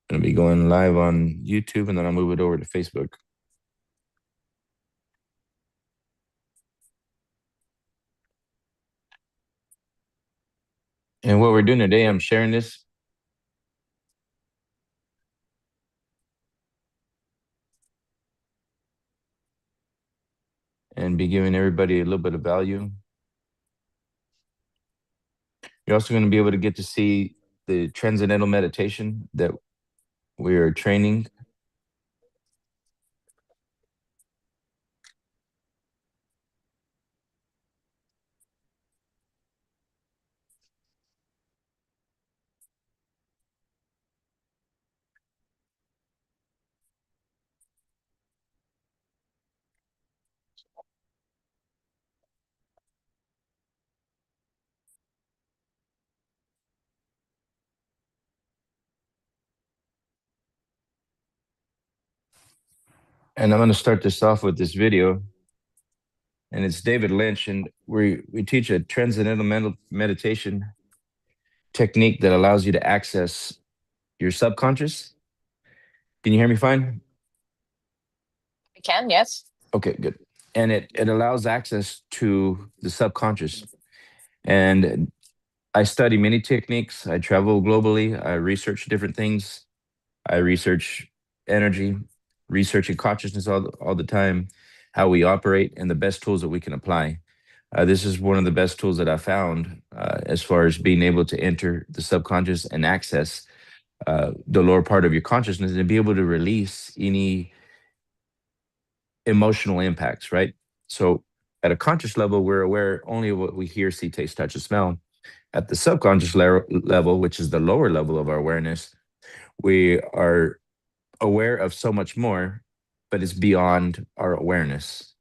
Gonna be going live on YouTube, and then I'll move it over to Facebook. And what we're doing today, I'm sharing this and be giving everybody a little bit of value. You're also going to be able to get to see the transcendental meditation that we are training. And I'm going to start this off with this video. And it's David Lynch, and we teach a transcendental meditation technique that allows you to access your subconscious. Can you hear me fine? I can, yes. Okay, good. And it allows access to the subconscious. And I study many techniques. I travel globally. I research different things. I research energy, researching consciousness all the time, how we operate, and the best tools that we can apply. This is one of the best tools that I found as far as being able to enter the subconscious and access the lower part of your consciousness and be able to release any emotional impacts, right? So at a conscious level, we're aware only of what we hear, see, taste, touch, and smell. At the subconscious level, which is the lower level of our awareness, we are aware of so much more, but it's beyond our awareness.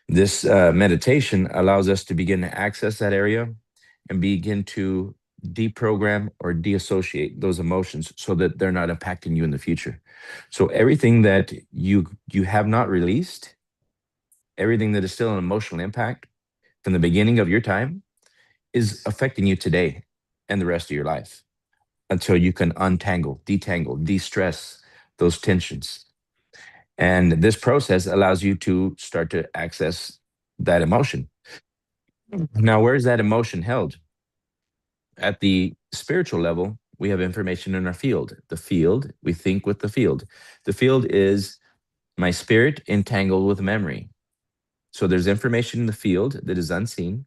This meditation allows us to begin to access that area and begin to deprogram or deassociate those emotions so that they're not impacting you in the future. So everything that you have not released, everything that is still an emotional impact from the beginning of your time is affecting you today and the rest of your life until you can untangle, detangle, de-stress those tensions. And this process allows you to start to access that emotion. Now, where is that emotion held? At the spiritual level, we have information in our field. The field, we think with the field. The field is my spirit entangled with memory. So there's information in the field that is unseen,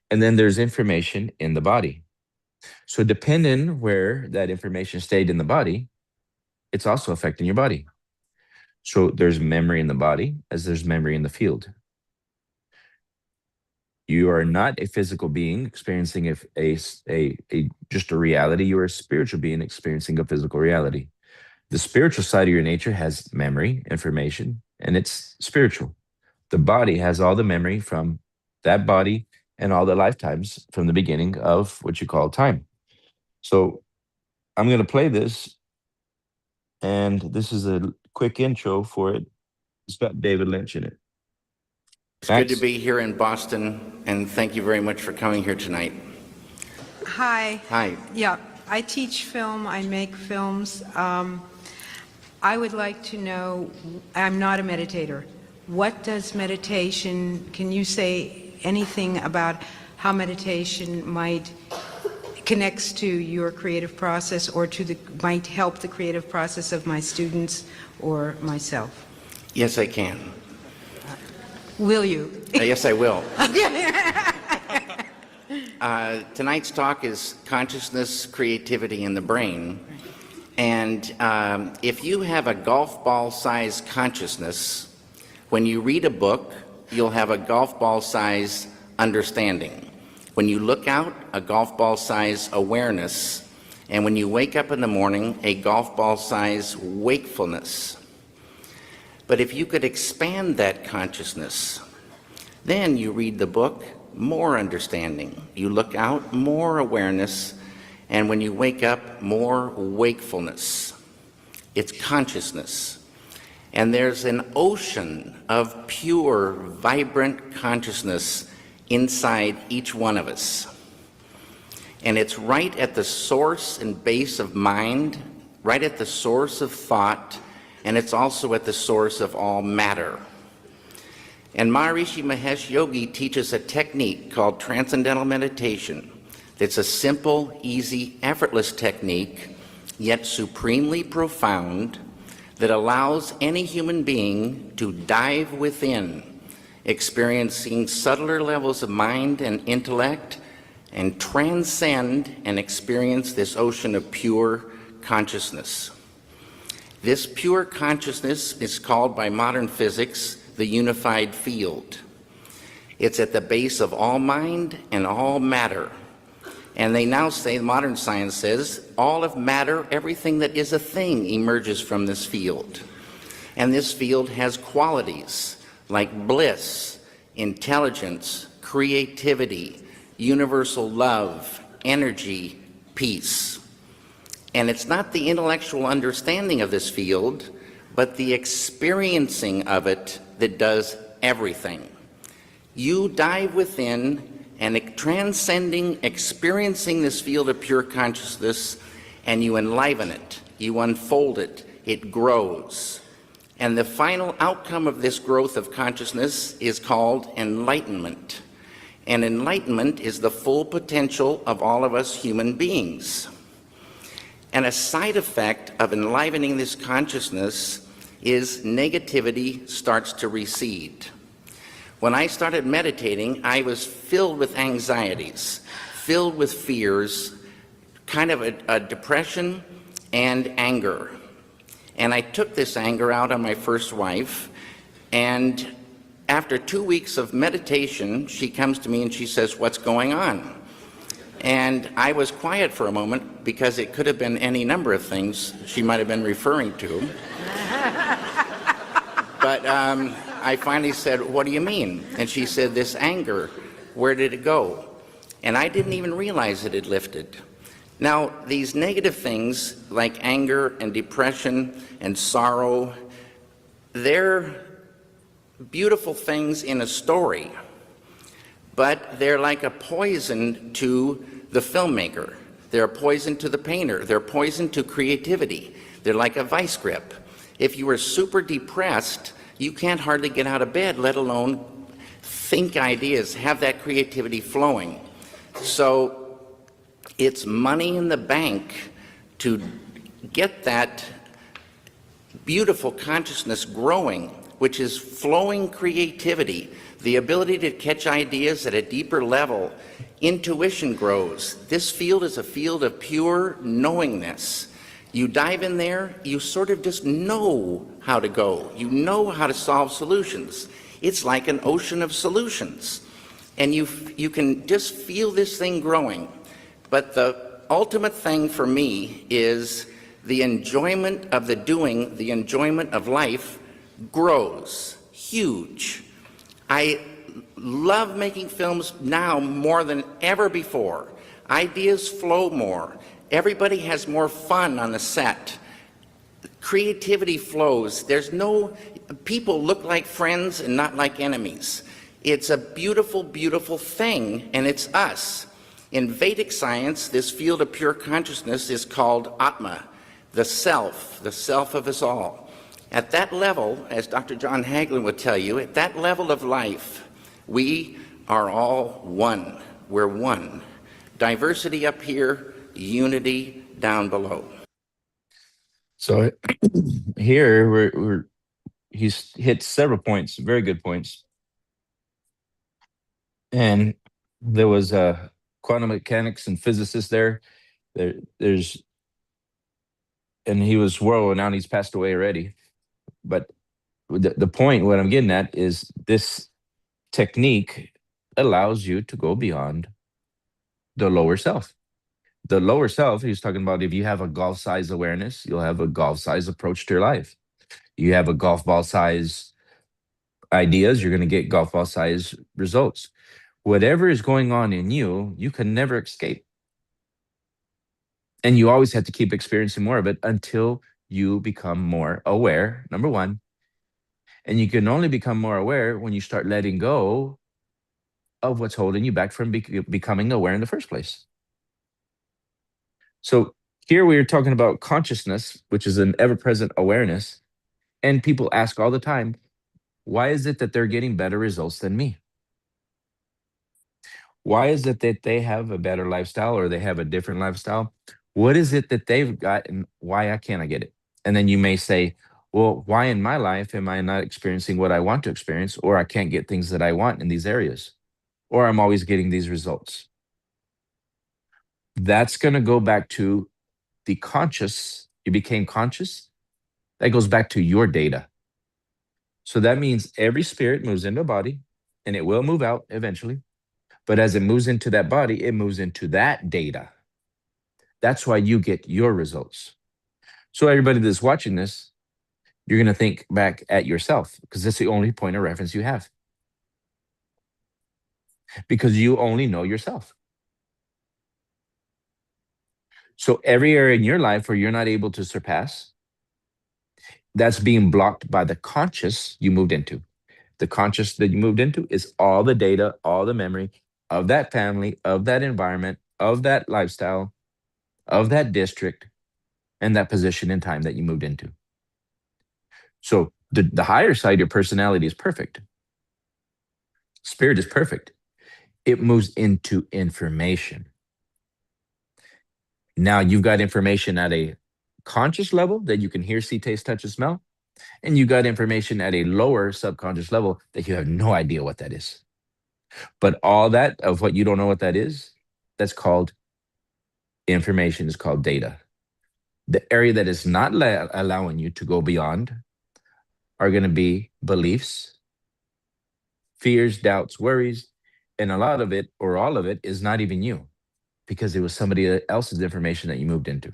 and then there's information in the body. So depending where that information stayed in the body, it's also affecting your body. So there's memory in the body as there's memory in the field. You are not a physical being experiencing just a reality. You are a spiritual being experiencing a physical reality. The spiritual side of your nature has memory, information, and it's spiritual. The body has all the memory from that body and all the lifetimes from the beginning of what you call time. So I'm going to play this, and this is a quick intro for it. It's got David Lynch in it. It's good to be here in Boston, and thank you very much for coming here tonight. Hi. Hi. Yeah, I teach film, I make films. I would like to know, I'm not a meditator. What does meditation, can you say anything about how meditation might connects to your creative process or might help the creative process of my students or myself? Yes, I can. Will you? Yes, I will. Tonight's talk is consciousness, creativity, and the brain. And if you have a golf ball size consciousness, when you read a book, you'll have a golf ball size understanding. When you look out, a golf ball size awareness. And when you wake up in the morning, a golf ball size wakefulness. But if you could expand that consciousness, then you read the book, more understanding. You look out, more awareness, and when you wake up, more wakefulness. It's consciousness. And there's an ocean of pure, vibrant consciousness inside each one of us. And it's right at the source and base of mind right at the source of thought, and it's also at the source of all matter. And Maharishi Mahesh Yogi teaches a technique called transcendental meditation. It's a simple, easy, effortless technique, yet supremely profound, that allows any human being to dive within, experiencing subtler levels of mind and intellect, and transcend and experience this ocean of pure consciousness. This pure consciousness is called by modern physics the unified field. It's at the base of all mind and all matter. And they now say, modern science says, all of matter, everything that is a thing, emerges from this field. And this field has qualities like bliss, intelligence, creativity, universal love, energy, peace. And it's not the intellectual understanding of this field, but the experiencing of it that does everything. You dive within and transcending, experiencing this field of pure consciousness, and you enliven it, you unfold it, it grows. And the final outcome of this growth of consciousness is called enlightenment. And enlightenment is the full potential of all of us human beings. And a side effect of enlivening this consciousness is negativity starts to recede. When I started meditating, I was filled with anxieties, filled with fears, kind of a depression and anger. And I took this anger out on my first wife, and after 2 weeks of meditation, she comes to me and she says, "What's going on?" And I was quiet for a moment because it could have been any number of things she might have been referring to. But I finally said, "What do you mean?" And she said, "This anger, where did it go?" And I didn't even realize it had lifted. Now, these negative things like anger and depression and sorrow, they're beautiful things in a story, but they're like a poison to the filmmaker. They're a poison to the painter. They're a poison to creativity. They're like a vice grip. If you are super depressed, you can't hardly get out of bed, let alone think ideas, have that creativity flowing. So it's money in the bank to get that beautiful consciousness growing, which is flowing creativity, the ability to catch ideas at a deeper level. Intuition grows. This field is a field of pure knowingness. You dive in there, you sort of just know how to go. You know how to solve solutions. It's like an ocean of solutions. And you can just feel this thing growing. But the ultimate thing for me is the enjoyment of the doing, the enjoyment of life grows huge. I love making films now more than ever before. Ideas flow more. Everybody has more fun on the set. Creativity flows. People look like friends and not like enemies. It's a beautiful, beautiful thing, and it's us. In Vedic science, this field of pure consciousness is called Atma, the self of us all. At that level, as Dr. John Hagelin would tell you, at that level of life, we are all one. We're one. Diversity up here, unity down below. So here he's hit several points, very good points. And there was quantum mechanics and physicists there. There's and he was world renowned. He's passed away already. But the point, what I'm getting at, is this technique allows you to go beyond the lower self. The lower self, he's talking about, if you have a golf size awareness, you'll have a golf size approach to your life. You have a golf ball size ideas, you're going to get golf ball size results. Whatever is going on in you, you can never escape. And you always have to keep experiencing more of it until you become more aware, number one. And you can only become more aware when you start letting go of what's holding you back from becoming aware in the first place. So Here we are talking about consciousness, which is an ever-present awareness. And people ask all the time, why is it that they're getting better results than me? Why is it that they have a better lifestyle or they have a different lifestyle? What is it that they've got and why can't I get it? And then you may say, well, why in my life am I not experiencing what I want to experience, or I can't get things that I want in these areas, or I'm always getting these results? That's going to go back to the conscious. You became conscious. That goes back to your data. So that means every spirit moves into a body and it will move out eventually. But as it moves into that body, it moves into that data. That's why you get your results. So everybody that's watching this, you're going to think back at yourself because that's the only point of reference you have. Because you only know yourself. So every area in your life where you're not able to surpass, that's being blocked by the conscious you moved into. The conscious that you moved into is all the data, all the memory of that family, of that environment, of that lifestyle, of that district, and that position in time that you moved into. So the higher side, your personality is perfect. Spirit is perfect. It moves into information. Now you've got information at a conscious level that you can hear, see, taste, touch, and smell. And you got information at a lower subconscious level that you have no idea what that is. But all that of what you don't know what that is, that's called information, is called data. The area that is not allowing you to go beyond are going to be beliefs, fears, doubts, worries. And a lot of it, or all of it, is not even you because it was somebody else's information that you moved into.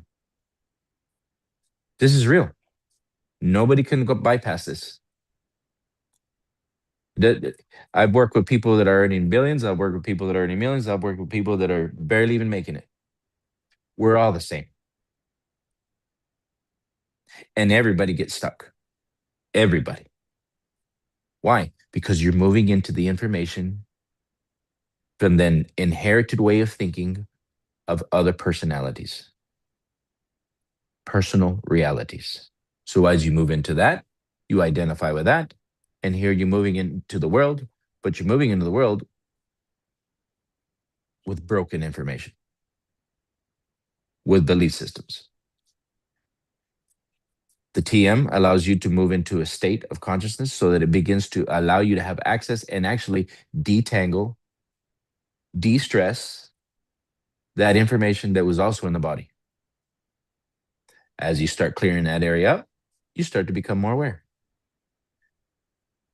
This is real. Nobody can go bypass this. I've worked with people that are earning billions. I've worked with people that are earning millions. I've worked with people that are barely even making it. We're all the same. And everybody gets stuck. Everybody. Why? Because you're moving into the information from the inherited way of thinking of other personalities, personal realities. So as you move into that, you identify with that. And here you're moving into the world, but you're moving into the world with broken information, with belief systems. The TM allows you to move into a state of consciousness so that it begins to allow you to have access and actually detangle, de-stress that information that was also in the body. As you start clearing that area up, you start to become more aware.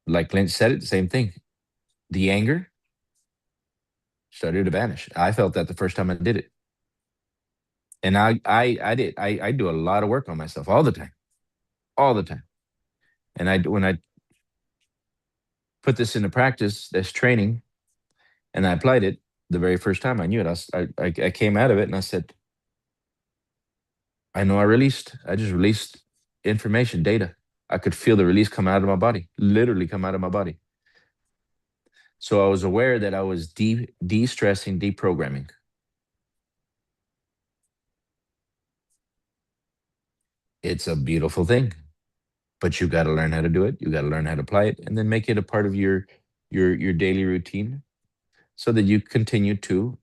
Like Lynch said it, the same thing. The anger started to vanish. I felt that the first time I did it. And I do a lot of work on myself all the time. All the time. And when I put this into practice, this training, and I applied it the very first time I knew it, I came out of it and I said, I know I just released information, data. I could feel the release come out of my body, literally come out of my body. So I was aware that I was de-stressing, deprogramming. It's a beautiful thing, but you got to learn how to do it. You got to learn how to apply it, and then make it a part of your daily routine, so that you continue to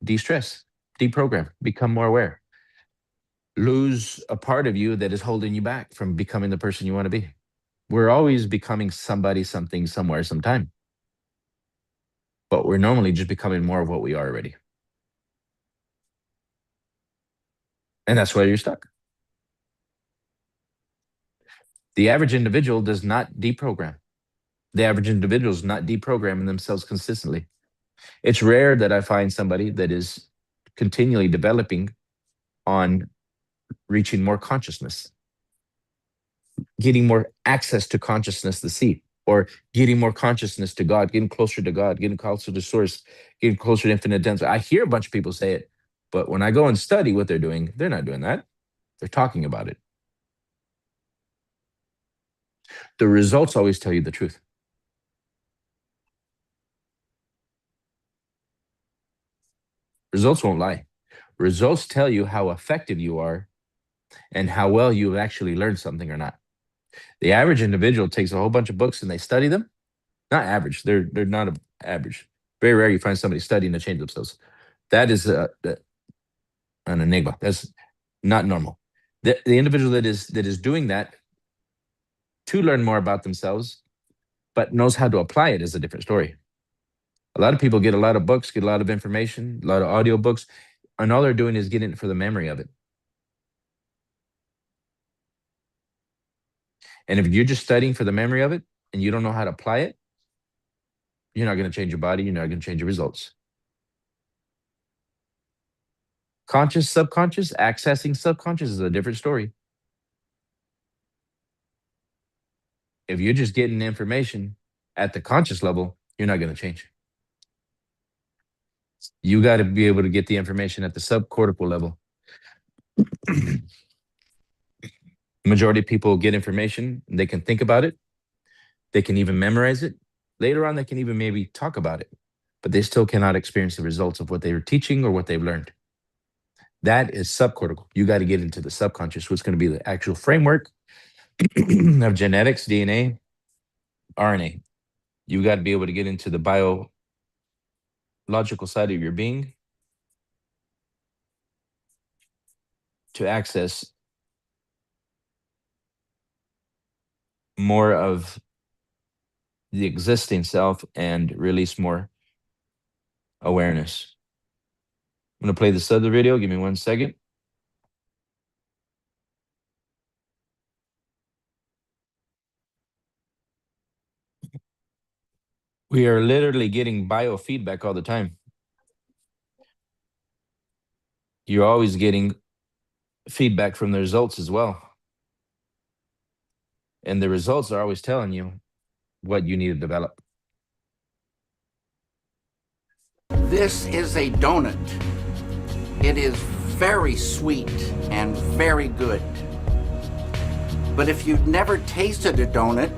de-stress, deprogram, become more aware. Lose a part of you that is holding you back from becoming the person you want to be. We're always becoming somebody, something, somewhere, sometime. But we're normally just becoming more of what we are already. And that's why you're stuck. The average individual does not deprogram. The average individual is not deprogramming themselves consistently. It's rare that I find somebody that is continually developing on reaching more consciousness, getting more access to consciousness to see, or getting more consciousness to God, getting closer to God, getting closer to source, getting closer to infinite density. I hear a bunch of people say it, but when I go and study what they're doing, they're not doing that. They're talking about it. The results always tell you the truth. Results won't lie. Results tell you how effective you are and how well you've actually learned something or not. The average individual takes a whole bunch of books and they study them. Not average. They're not average. Very rare you find somebody studying to change themselves. That is an enigma. That's not normal. The individual that is doing that to learn more about themselves, but knows how to apply it is a different story. A lot of people get a lot of books, get a lot of information, a lot of audio books, and all they're doing is getting it for the memory of it. And if you're just studying for the memory of it and you don't know how to apply it, you're not going to change your body. You're not going to change your results. Conscious, subconscious, accessing subconscious is a different story. If you're just getting information at the conscious level, you're not going to change. You got to be able to get the information at the subcortical level. Majority of people get information, they can think about it, they can even memorize it. Later on, they can even maybe talk about it, but they still cannot experience the results of what they were teaching or what they've learned. That is subcortical. You got to get into the subconscious, what's going to be the actual framework of genetics, DNA, RNA. You got to be able to get into the biological side of your being to access more of the existing self and release more awareness. I'm going to play this other video. Give me 1 second. We are literally getting biofeedback all the time. You're always getting feedback from the results as well. And the results are always telling you what you need to develop. This is a donut. It is very sweet and very good. But if you'd never tasted a donut,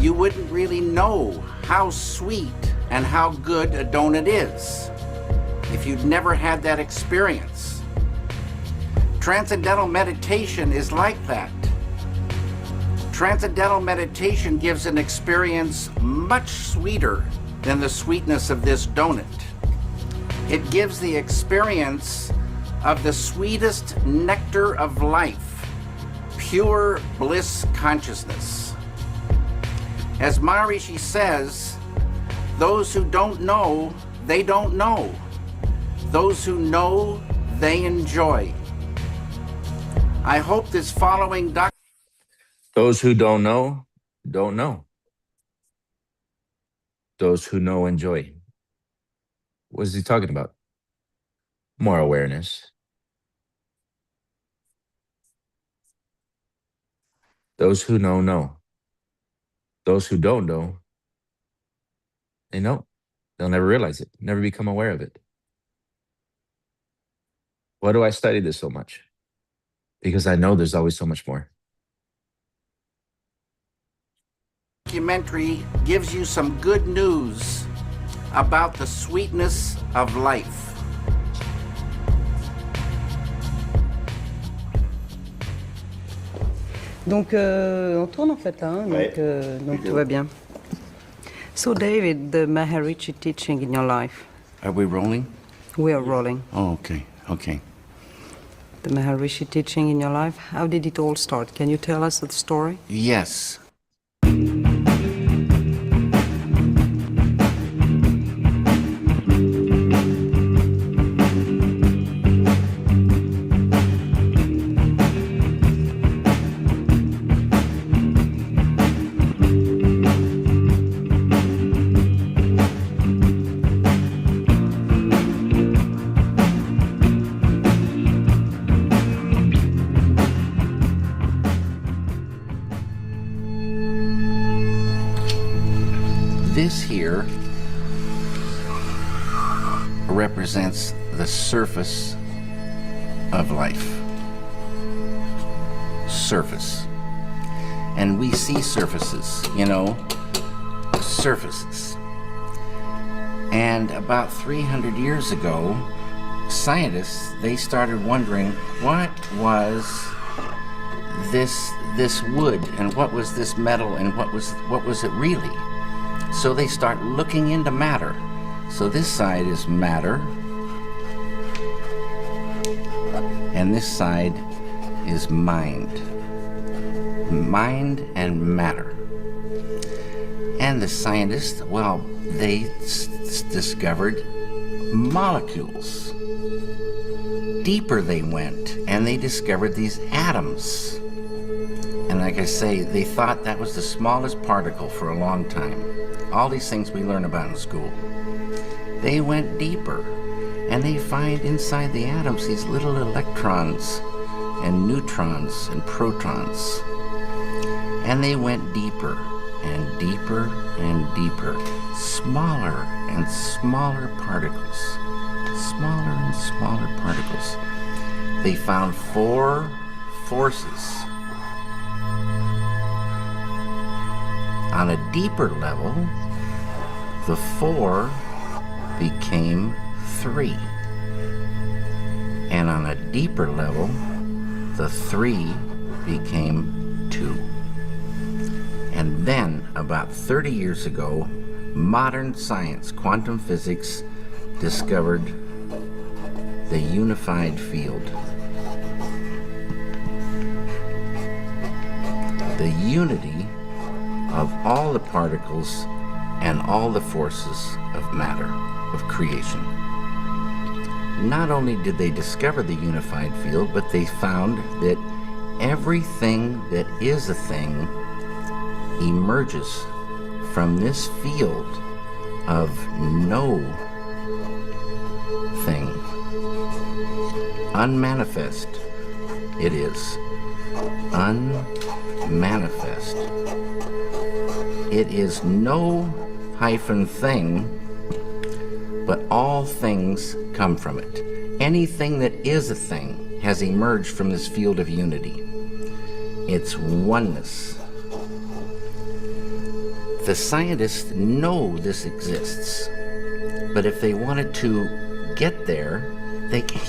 you wouldn't really know how sweet and how good a donut is if you'd never had that experience. Transcendental meditation is like that. Transcendental meditation gives an experience much sweeter than the sweetness of this donut. It gives the experience of the sweetest nectar of life, pure bliss consciousness. As Maharishi says, those who don't know, they don't know. Those who know, they enjoy. I hope this following Those who don't know, don't know. Those who know, enjoy. What is he talking about? More awareness. Those who know, know. Those who don't know, they know. They'll never realize it, never become aware of it. Why do I study this so much? Because I know there's always so much more. documentary gives you some good news about the sweetness of life. Donc, on tourne en fait, hein, donc tout va bien. So, David, the Maharishi teaching in your life. Are we rolling? We are rolling. Oh, okay, okay. The Maharishi teaching in your life, how did it all start? Can you tell us the story? Yes. This here represents the surface of life. Surface. And we see surfaces, you know, surfaces. And about 300 years ago, scientists, they started wondering what was this wood, and what was this metal, and what was it really? So they start looking into matter. So this side is matter, and this side is mind. Mind and matter. And the scientists, well, they discovered molecules. Deeper they went, and they discovered these atoms. And like I say, they thought that was the smallest particle for a long time. All these things we learn about in school. They went deeper, and they find inside the atoms these little electrons and neutrons and protons. And they went deeper and deeper and deeper, smaller and smaller particles, smaller and smaller particles. They found 4 forces. On a deeper level, the 4 became 3. And on a deeper level, the 3 became 2. And then, about 30 years ago, modern science, quantum physics, discovered the unified field. The unity of all the particles and all the forces of matter, of creation. Not only did they discover the unified field, but they found that everything that is a thing emerges from this field of no thing. Unmanifest it is. Unmanifest. It is no hyphen thing, but all things come from it. Anything that is a thing has emerged from this field of unity. It's oneness. The scientists know this exists, but if they wanted to get there,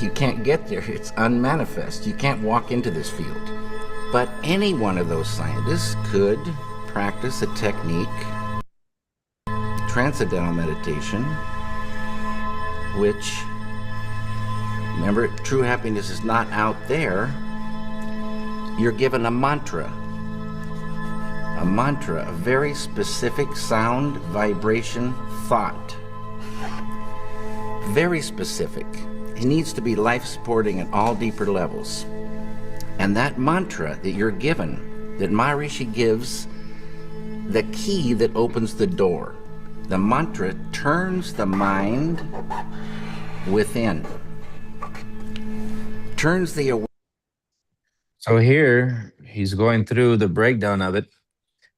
you can't get there. It's unmanifest. You can't walk into this field. But any one of those scientists could practice a technique, transcendental meditation, which, remember, true happiness is not out there. You're given a mantra, a very specific sound, vibration, thought. Very specific. It needs to be life-supporting at all deeper levels. And that mantra that you're given, that Maharishi gives, the key that opens the door. The mantra turns the mind within. Turns the awareness. So here, he's going through the breakdown of it.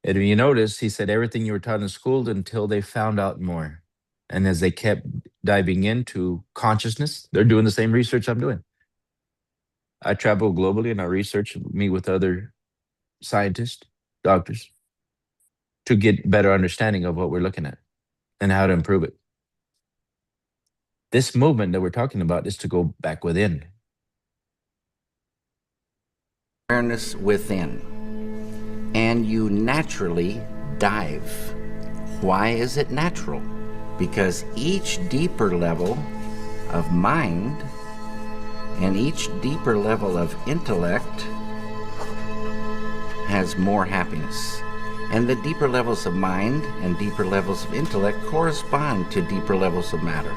And if you notice, he said everything you were taught in school until they found out more. And as they kept diving into consciousness, they're doing the same research I'm doing. I travel globally and I research, meet with other scientists, doctors, to get better understanding of what we're looking at and how to improve it. This movement that we're talking about is to go back within. Awareness within. And you naturally dive. Why is it natural? Because each deeper level of mind and each deeper level of intellect has more happiness. And the deeper levels of mind and deeper levels of intellect correspond to deeper levels of matter.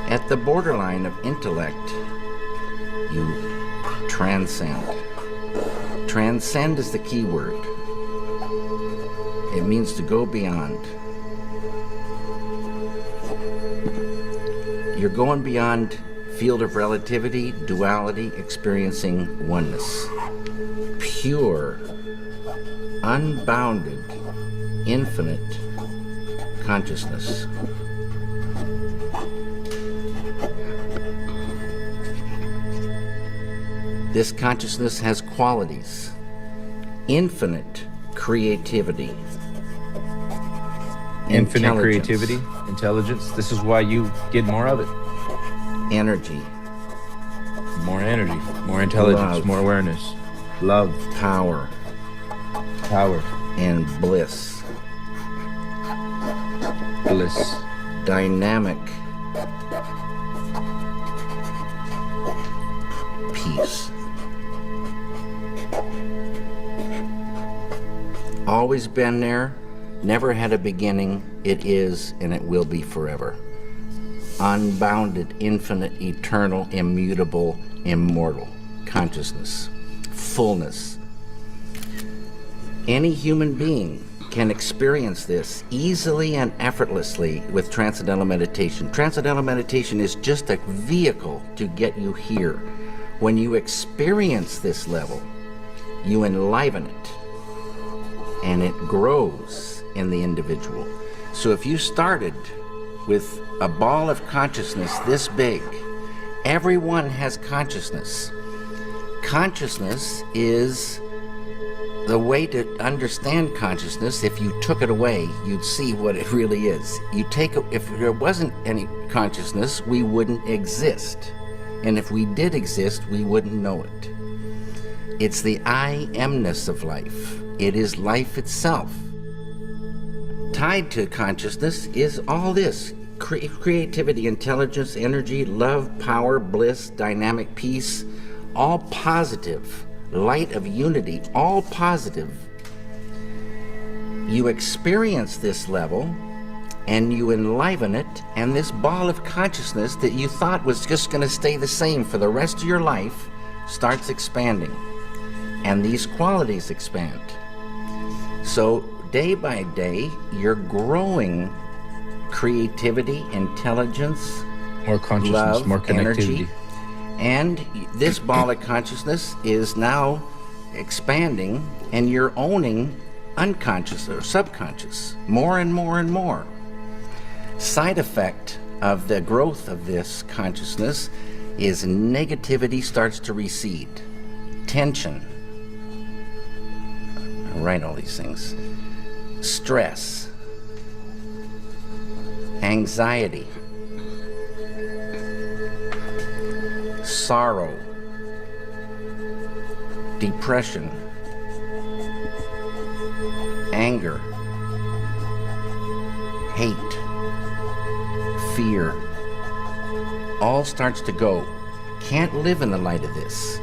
At the borderline of intellect, you transcend. Transcend is the key word. It means to go beyond. You're going beyond field of relativity, duality, experiencing oneness. Pure, unbounded, infinite consciousness. This consciousness has qualities. Infinite creativity. Infinite Intelligence. creativity, intelligence. This is why you get more of it. energy, More energy, more intelligence, Love. more awareness, love, power, power, and bliss. bliss, Dynamic peace. Always been there, never had a beginning, it is and it will be forever. Unbounded, infinite, eternal, immutable, immortal consciousness, fullness. Any human being can experience this easily and effortlessly with Transcendental Meditation. Transcendental Meditation is just a vehicle to get you here. When you experience this level, you enliven it, and it grows in the individual. So if you started with a ball of consciousness this big, everyone has consciousness. Consciousness is the way to understand consciousness. If you took it away, you'd see what it really is. If there wasn't any consciousness, we wouldn't exist. And if we did exist, we wouldn't know it. It's the I amness of life. It is life itself. Tied to consciousness is all this: creativity, intelligence, energy, love, power, bliss, dynamic peace, all positive. Light of unity, all positive. You experience this level and you enliven it, and this ball of consciousness that you thought was just going to stay the same for the rest of your life starts expanding, and these qualities expand. So day by day, you're growing creativity, intelligence, more consciousness, love, more connectivity. energy. And this ball of consciousness is now expanding, and you're owning unconscious or subconscious more and more and more. Side effect of the growth of this consciousness is negativity starts to recede. Tension. I write all these things. Stress. Anxiety. Sorrow, depression, anger, hate, fear, all starts to go. Can't live in the light of this.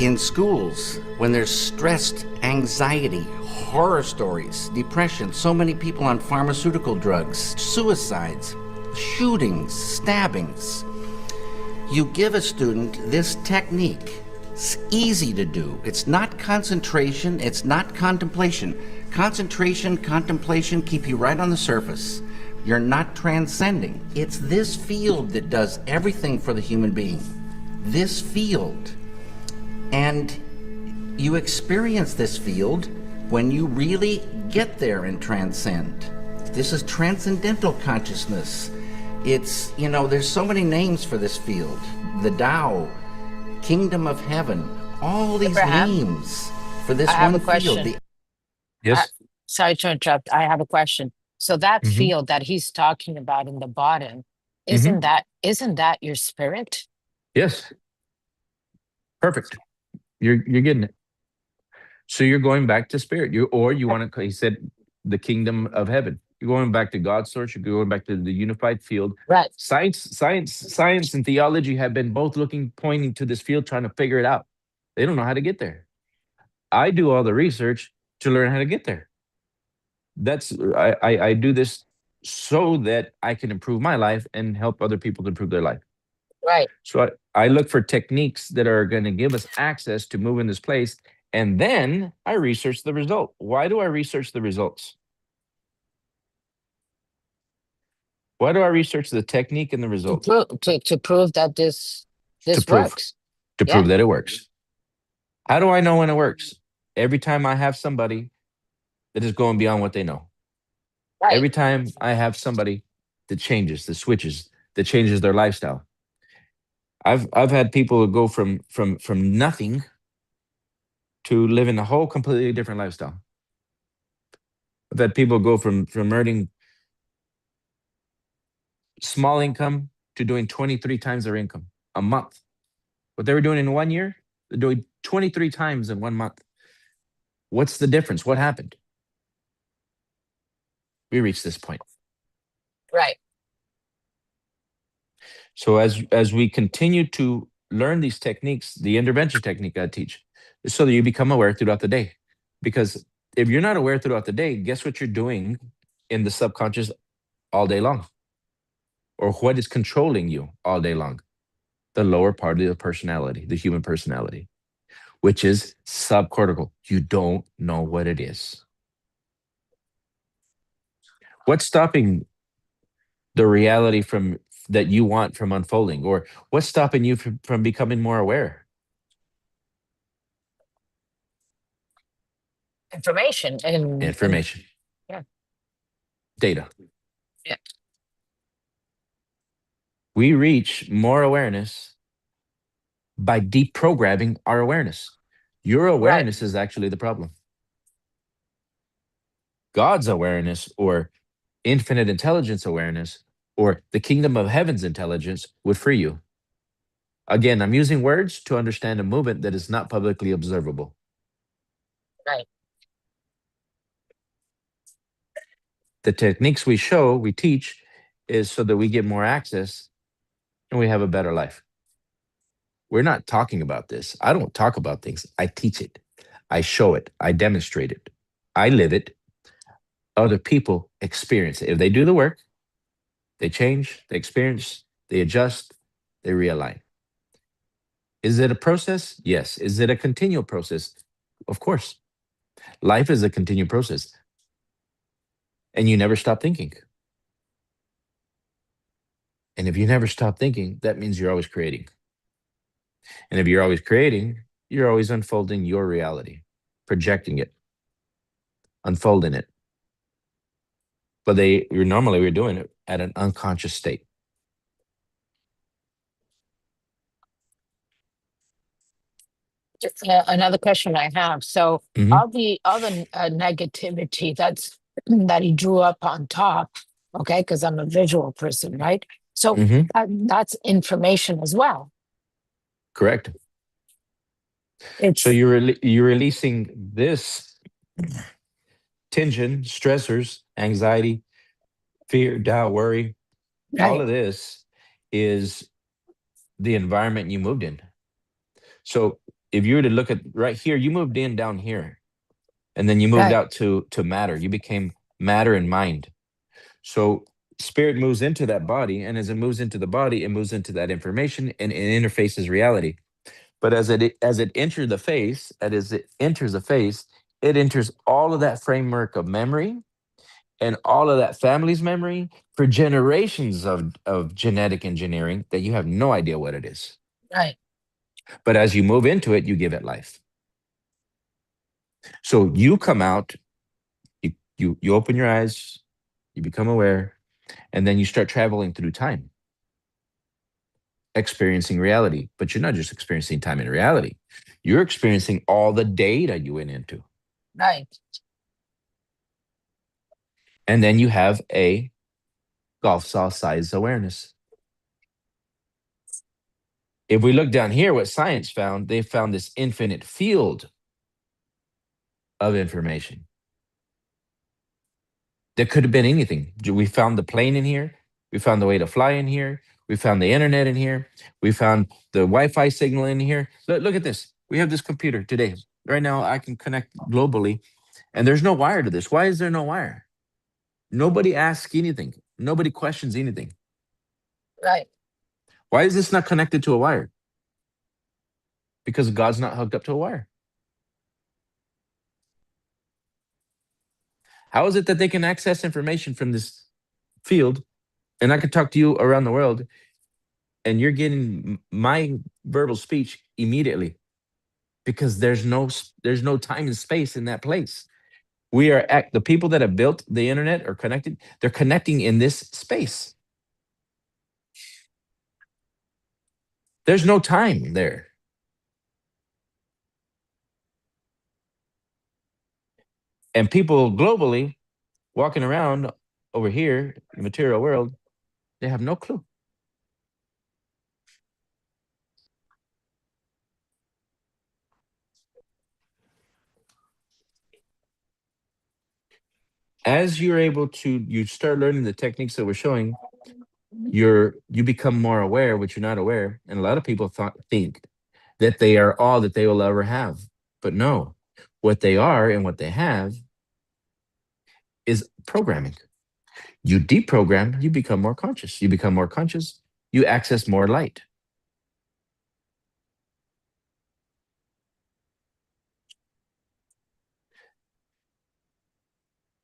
In schools, when there's stressed anxiety, horror stories, depression, so many people on pharmaceutical drugs, suicides, shootings, stabbings, you give a student this technique. It's easy to do. It's not concentration, it's not contemplation. Concentration, contemplation keep you right on the surface. You're not transcending. It's this field that does everything for the human being. This field. And you experience this field when you really get there and transcend. This is transcendental consciousness. It's, there's so many names for this field. The Tao, Kingdom of Heaven, all these Abraham, names for this I have one a question. field. Yes. Sorry to interrupt. I have a question. So that Mhm. field that he's talking about in the bottom, isn't that your spirit? Yes. Perfect. You're getting it. So you're going back to spirit. You want to. He said, the kingdom of heaven. You're going back to God's source. You're going back to the unified field. Right. Science, and theology have been both pointing to this field, trying to figure it out. They don't know how to get there. I do all the research to learn how to get there. I do this so that I can improve my life and help other people to improve their life. Right. So I look for techniques that are going to give us access to move in this place, and then I research the result. Why do I research the results? Why do I research the technique and the results? To prove that this works. To Yeah. prove that it works. How do I know when it works? Every time I have somebody that is going beyond what they know. Right. Every time I have somebody that changes, that switches, that changes their lifestyle. I've had people go from nothing to living a whole completely different lifestyle. I've had people go from earning small income to doing 23 times their income a month. What they were doing in 1 year, they're doing 23 times in 1 month. What's the difference? What happened? We reached this point. Right. So as we continue to learn these techniques, the intervention technique I teach is so that you become aware throughout the day. Because if you're not aware throughout the day, guess what you're doing in the subconscious all day long? Or what is controlling you all day long? The lower part of the personality, the human personality, which is subcortical. You don't know what it is. What's stopping the reality from that you want from unfolding? Or what's stopping you from becoming more aware? Information and Information. yeah. Data. Yeah. We reach more awareness by deprogramming our awareness. Your awareness is actually the problem. God's awareness, or infinite intelligence awareness, or the kingdom of heaven's intelligence would free you. Again, I'm using words to understand a movement that is not publicly observable. Right. The techniques we teach, is so that we get more access and we have a better life. We're not talking about this. I don't talk about things. I teach it. I show it. I demonstrate it. I live it. Other people experience it. If they do the work, they change, they experience, they adjust, they realign. Is it a process? Yes. Is it a continual process? Of course. Life is a continual process. And you never stop thinking. And if you never stop thinking, that means you're always creating. And if you're always creating, you're always unfolding your reality, projecting it, unfolding it. But we're doing it at an unconscious state. Just, another question I have. So Mhm. all the other negativity that he drew up on top, okay, because I'm a visual person, right? So Mhm. that's information as well. Correct. It's So you're releasing this tension, stressors, anxiety, fear, doubt, worry. All right, of this is the environment you moved in. So if you were to look at right here, you moved in down here, and then you moved right, out to matter. You became matter and mind. So spirit moves into that body, and as it moves into the body, it moves into that information, and it interfaces reality. But as it enters the face, it enters all of that framework of memory and all of that family's memory for generations of genetic engineering that you have no idea what it is. right, But as you move into it, you give it life. So you come out, you open your eyes, you become aware, and then you start traveling through time, experiencing reality. But you're not just experiencing time in reality. You're experiencing all the data you went into. right, And then you have a golf saw size awareness. If we look down here, what science found, they found this infinite field of information. There could have been anything. We found the plane in here. We found the way to fly in here. We found the internet in here. We found the Wi-Fi signal in here. Look at this. We have this computer today. Right now, I can connect globally, and there's no wire to this. Why is there no wire? Nobody asks anything. Nobody questions anything. right, Why is this not connected to a wire? Because God's not hooked up to a wire. How is it that they can access information from this field, and I could talk to you around the world, and you're getting my verbal speech immediately? Because there's no time and space in that place. We are at the people that have built the internet are connected. They're connecting in this space. There's no time there. And people globally walking around over here, the material world, they have no clue. As you're able to, you start learning the techniques that we're showing, you become more aware, which you're not aware. And a lot of people think that they are all that they will ever have. But no, what they are and what they have is programming. You deprogram, you become more conscious. You become more conscious, you access more light.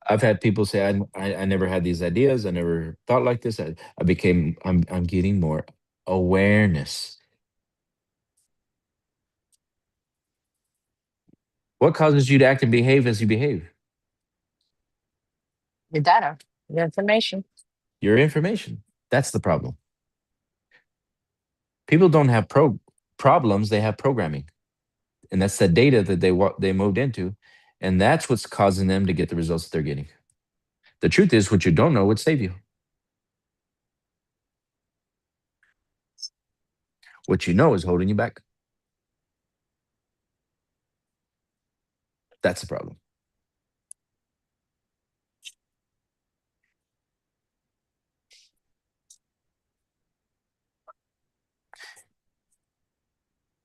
I've had people say, I never had these ideas. I never thought like this. I'm getting more awareness. What causes you to act and behave as you behave? Your data, your information. Your information. That's the problem. People don't have problems, they have programming. And that's the data that they moved into. And that's what's causing them to get the results that they're getting. The truth is, what you don't know would save you. What you know is holding you back. That's the problem.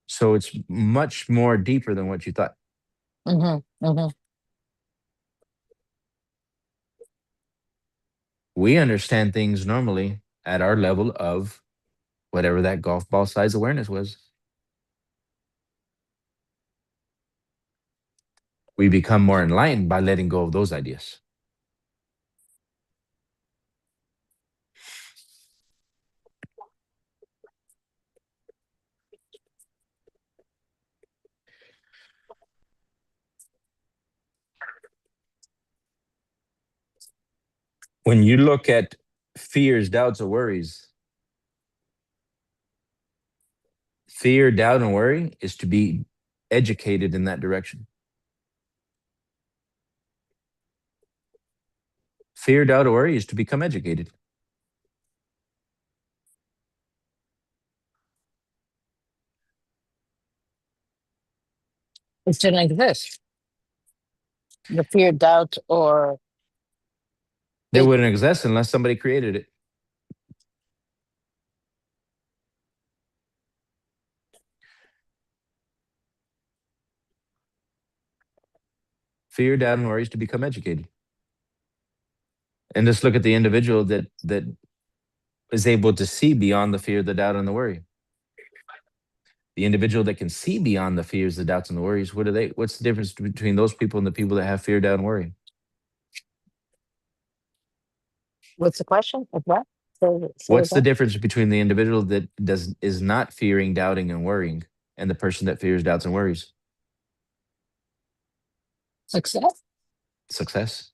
So it's much more deeper than what you thought. Mm-hmm. Mm-hmm. We understand things normally at our level of whatever that golf ball size awareness was. We become more enlightened by letting go of those ideas. When you look at fears, doubts, or worries, fear, doubt, and worry is to be educated in that direction. Fear, doubt, or worry is to become educated. It didn't exist. The fear, doubt, or They it, wouldn't exist unless somebody created it. Fear, doubt, and worry is to become educated. And just look at the individual that is able to see beyond the fear, the doubt, and the worry. The individual that can see beyond the fears, the doubts, and the worries, what's the difference between those people and the people that have fear, doubt, and worry? what's the question? Of what? What's the difference between the individual that is not fearing, doubting, and worrying, and the person that fears, doubts, and worries? Success? Success,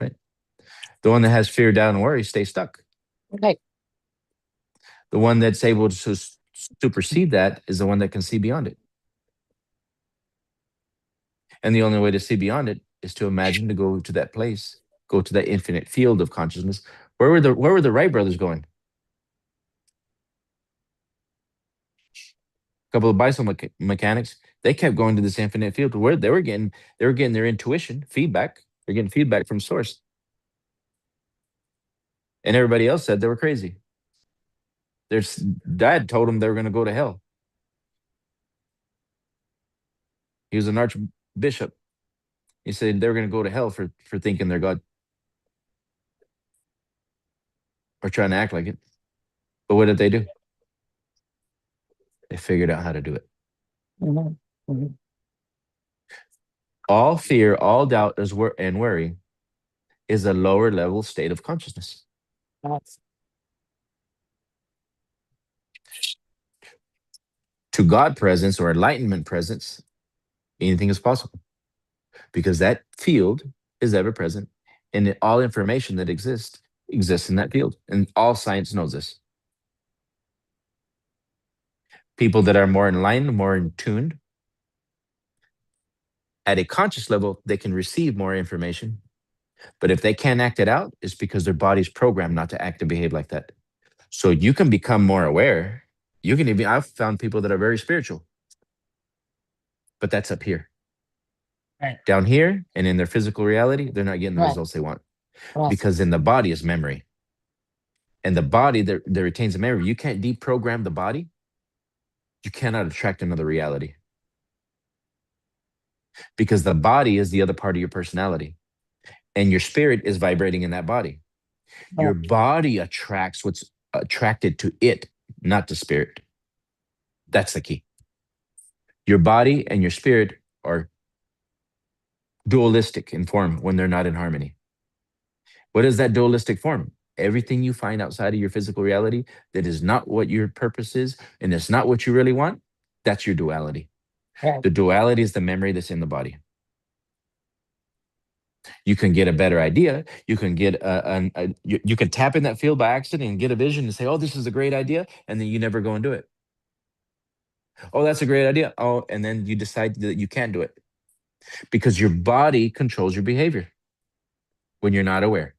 right? The one that has fear, doubt, and worry stays stuck. Okay. The one that's able to supersede that is the one that can see beyond it. And the only way to see beyond it is to imagine, to go to that place, go to that infinite field of consciousness. Where were the Wright brothers going? A couple of bicycle mechanics, they kept going to this infinite field where they were getting their intuition feedback. They're getting feedback from source. And everybody else said they were crazy. Their dad told them they were going to go to hell. He was an archbishop. He said they were going to go to hell for thinking they're God or trying to act like it. But what did they do? They figured out how to do it. Mm-hmm. Mm-hmm. All fear, all doubt and worry is a lower level state of consciousness. That's To God presence or enlightenment presence, anything is possible because that field is ever present and all information that exists in that field. And all science knows this. People that are more enlightened, more in tuned, at a conscious level, they can receive more information. But if they can't act it out, it's because their body's programmed not to act and behave like that. So you can become more aware. You can even, I've found people that are very spiritual, but that's up here. right. Down here and in their physical reality, they're not getting the Right. results they want. Yes. because in the body is memory. And the body that retains the memory, you can't deprogram the body. You cannot attract another reality. Because the body is the other part of your personality. And your spirit is vibrating in that body. Your body attracts what's attracted to it, not the spirit. That's the key. Your body and your spirit are dualistic in form when they're not in harmony. What is that dualistic form? Everything you find outside of your physical reality that is not what your purpose is and it's not what you really want, that's your duality. Right. The duality is the memory that's in the body. You can get a better idea. You can get you can tap in that field by accident and get a vision and say, "Oh, this is a great idea," and then you never go and do it. Oh, that's a great idea. Oh, and then you decide that you can't do it because your body controls your behavior when you're not aware.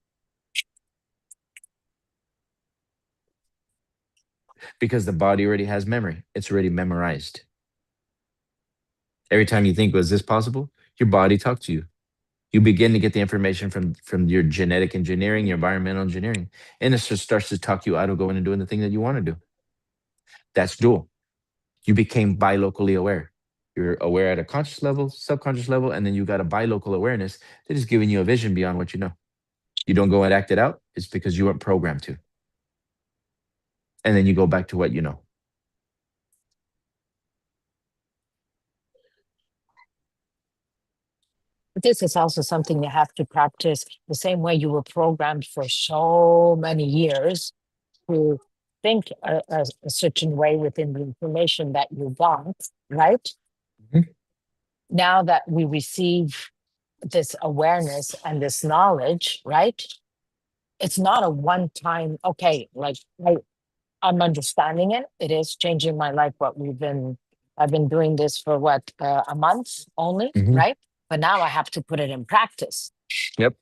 Because the body already has memory. It's already memorized. Every time you think, was this possible? Your body talks to you. You begin to get the information from your genetic engineering, your environmental engineering, and it just starts to talk you out of going and doing the thing that you want to do. That's dual. You became bilocally aware. You're aware at a conscious level, subconscious level, and then you got a bilocal awareness that is giving you a vision beyond what you know. You don't go and act it out. It's because you weren't programmed to. And then you go back to what you know. This is also something you have to practice the same way you were programmed for so many years to think a certain way within the information that you got, right? Mhm. Now that we receive this awareness and this knowledge, right? It's not a one-time, okay, like I'm understanding it. It is changing my life. I've been doing this for what, a month only, Mhm. right? But now I have to put it in practice. Yep.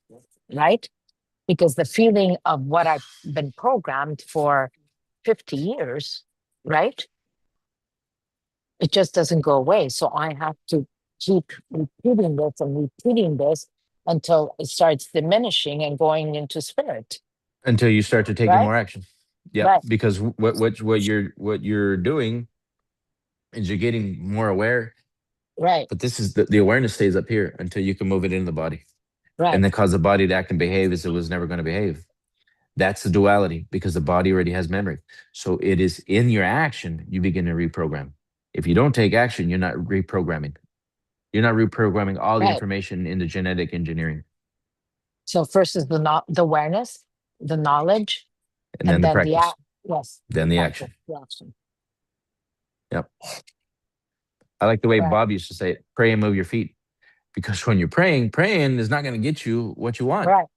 Right? Because the feeling of what I've been programmed for 50 years, right? It just doesn't go away. So I have to keep repeating this and repeating this until it starts diminishing and going into spirit. Until you start to take Right? more action. Yeah. Right. Because what you're doing is you're getting more aware. Right. But this is the awareness stays up here until you can move it in the body. Right. And then cause the body to act and behave as it was never going to behave. That's the duality because the body already has memory. So it is in your action, you begin to reprogram. If you don't take action, you're not reprogramming. You're not reprogramming all the Right. information into genetic engineering. So first is the awareness, the knowledge, And then the practice. Yes. Then the practice, action. the action. Yep. I like the way Right. Bob used to say it, pray and move your feet. Because when you're praying is not going to get you what you want. Right.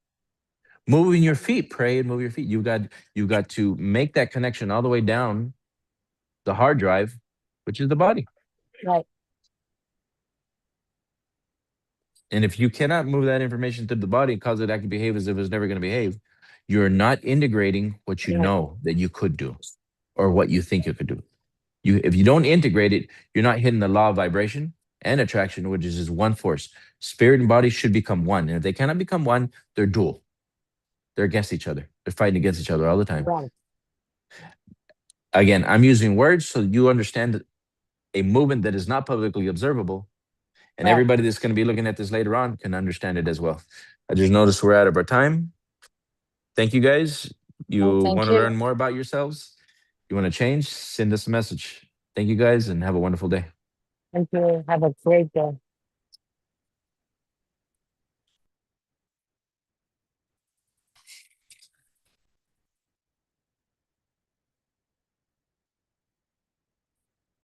Moving your feet, pray and move your feet. You got to make that connection all the way down the hard drive, which is the body. Right. And if you cannot move that information to the body and cause it to act and behave as if it's never going to behave, you're not integrating what you Right. know that you could do or what you think you could do. If you don't integrate it, you're not hitting the law of vibration and attraction, which is just one force. Spirit and body should become one. And if they cannot become one, they're dual. They're against each other. They're fighting against each other all the time. Right. Again, I'm using words so you understand a movement that is not publicly observable. And Right. everybody that's going to be looking at this later on can understand it as well. I just noticed we're out of our time. Thank you, guys. You thank want to you. learn more about yourselves? You want to change? Send us a message. Thank you, guys, and have a wonderful day. Thank you. Have a great day.